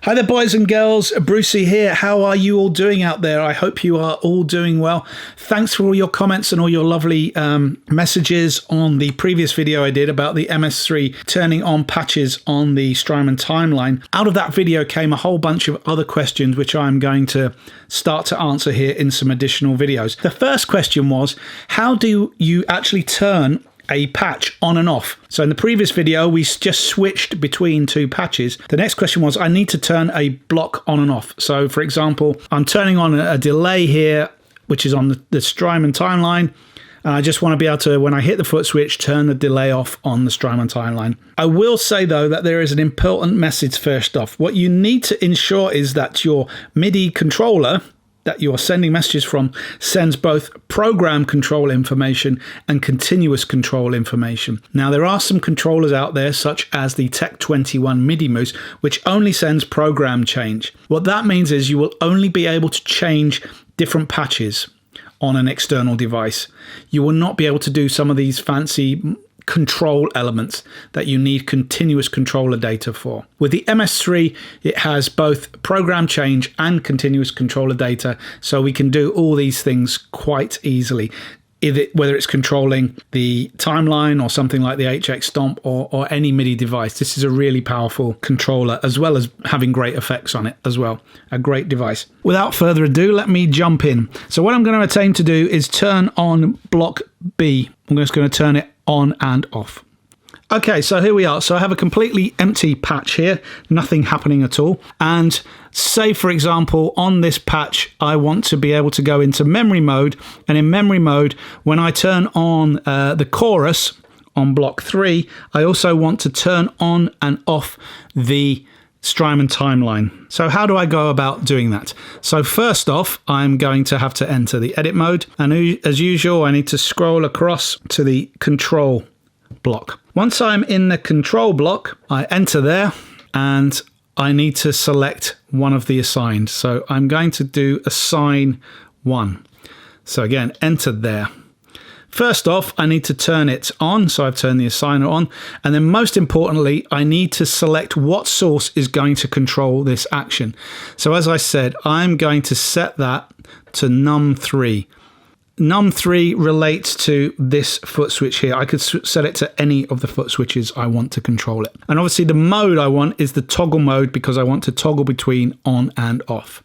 Hi there, boys and girls. Brucey here. How are you all doing out there? I hope you are all doing well. Thanks for all your comments and all your lovely messages on the previous video I did about the MS-3 turning on patches on the Strymon Timeline. Out of that video came a whole bunch of other questions which I'm going to start to answer here in some additional videos. The first question was, how do you actually turn a patch on and off? So in the previous video we just switched between two patches. The next question was, I need to turn a block on and off. So for example, I'm turning on a delay here which is on the Strymon Timeline, and I just want to be able to, when I hit the foot switch, turn the delay off on the Strymon Timeline. I will say though that there is an important message first off. What you need to ensure is that your MIDI controller that you're sending messages from sends both program control information and continuous control information. Now there are some controllers out there such as the Tech 21 MIDI mouse which only sends program change. What that means is you will only be able to change different patches on an external device. You will not be able to do some of these fancy control elements that you need continuous controller data for. With the MS-3, it has both program change and continuous controller data, so we can do all these things quite easily. Whether it's controlling the timeline or something like the HX Stomp or any MIDI device, this is a really powerful controller, as well as having great effects on it as well. A great device. Without further ado, let me jump in. So what I'm going to attempt to do is turn on block B. I'm just going to turn it on and off. Okay, so here we are. So I have a completely empty patch here, nothing happening at all. And say, for example, on this patch, I want to be able to go into memory mode. And in memory mode, when I turn on the chorus on block 3, I also want to turn on and off the Strymon Timeline. So how do I go about doing that? So first off, I'm going to have to enter the edit mode. And as usual, I need to scroll across to the control block. Once I'm in the control block, I enter there and I need to select one of the assigned. So I'm going to do assign 1. So again, enter there. First off, I need to turn it on. So I've turned the assigner on. And then most importantly, I need to select what source is going to control this action. So as I said, I'm going to set that to num3. Num3 relates to this foot switch here. I could set it to any of the foot switches I want to control it. And obviously the mode I want is the toggle mode because I want to toggle between on and off.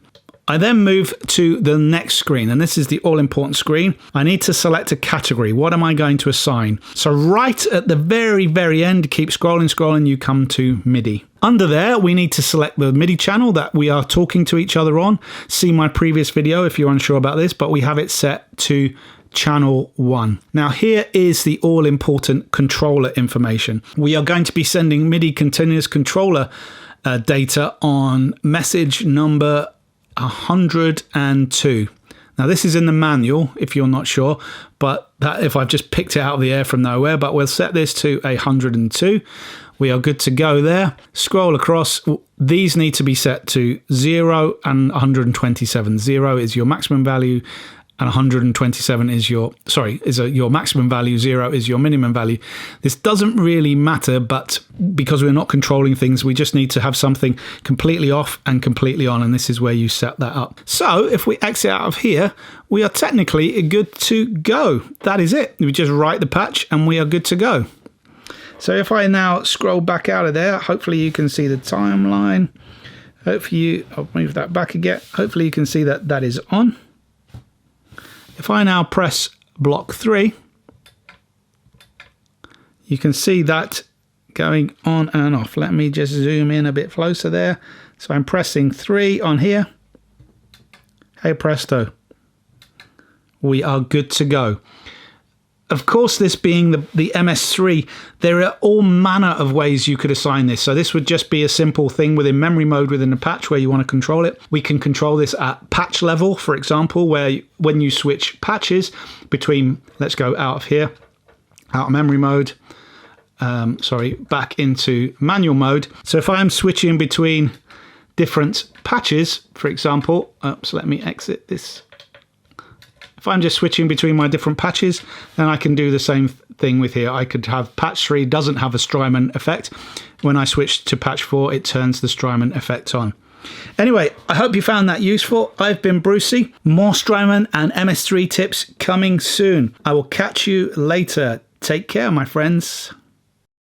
I then move to the next screen, and this is the all-important screen. I need to select a category. What am I going to assign? So right at the very, very end, keep scrolling, you come to MIDI. Under there, we need to select the MIDI channel that we are talking to each other on. See my previous video if you're unsure about this, but we have it set to channel 1. Now here is the all-important controller information. We are going to be sending MIDI continuous controller data on message number 102. Now this is in the manual if you're not sure, but that if I've just picked it out of the air from nowhere, but we'll set this to 102. We are good to go there. Scroll across. These need to be set to 0 and 127. 0 is your maximum value and 127 is your maximum value, 0 is your minimum value. This doesn't really matter, but because we're not controlling things, we just need to have something completely off and completely on, and this is where you set that up. So if we exit out of here, we are technically good to go. That is it. We just write the patch and we are good to go. So if I now scroll back out of there, hopefully you can see the timeline. Hopefully I'll move that back again. Hopefully you can see that that is on. If I now press block 3, you can see that going on and off. Let me just zoom in a bit closer there. So I'm pressing 3 on here. Hey presto, we are good to go. Of course, this being the MS-3, there are all manner of ways you could assign this. So this would just be a simple thing within memory mode within the patch where you want to control it. We can control this at patch level, for example, where when you switch patches between, let's go out of here, out of memory mode, back into manual mode. So if I'm switching between different patches, for example, so let me exit this. If I'm just switching between my different patches, then I can do the same thing with here. I could have patch 3 doesn't have a Strymon effect. When I switch to patch 4, it turns the Strymon effect on. Anyway, I hope you found that useful. I've been Brucey. More Strymon and MS3 tips coming soon. I will catch you later. Take care, my friends.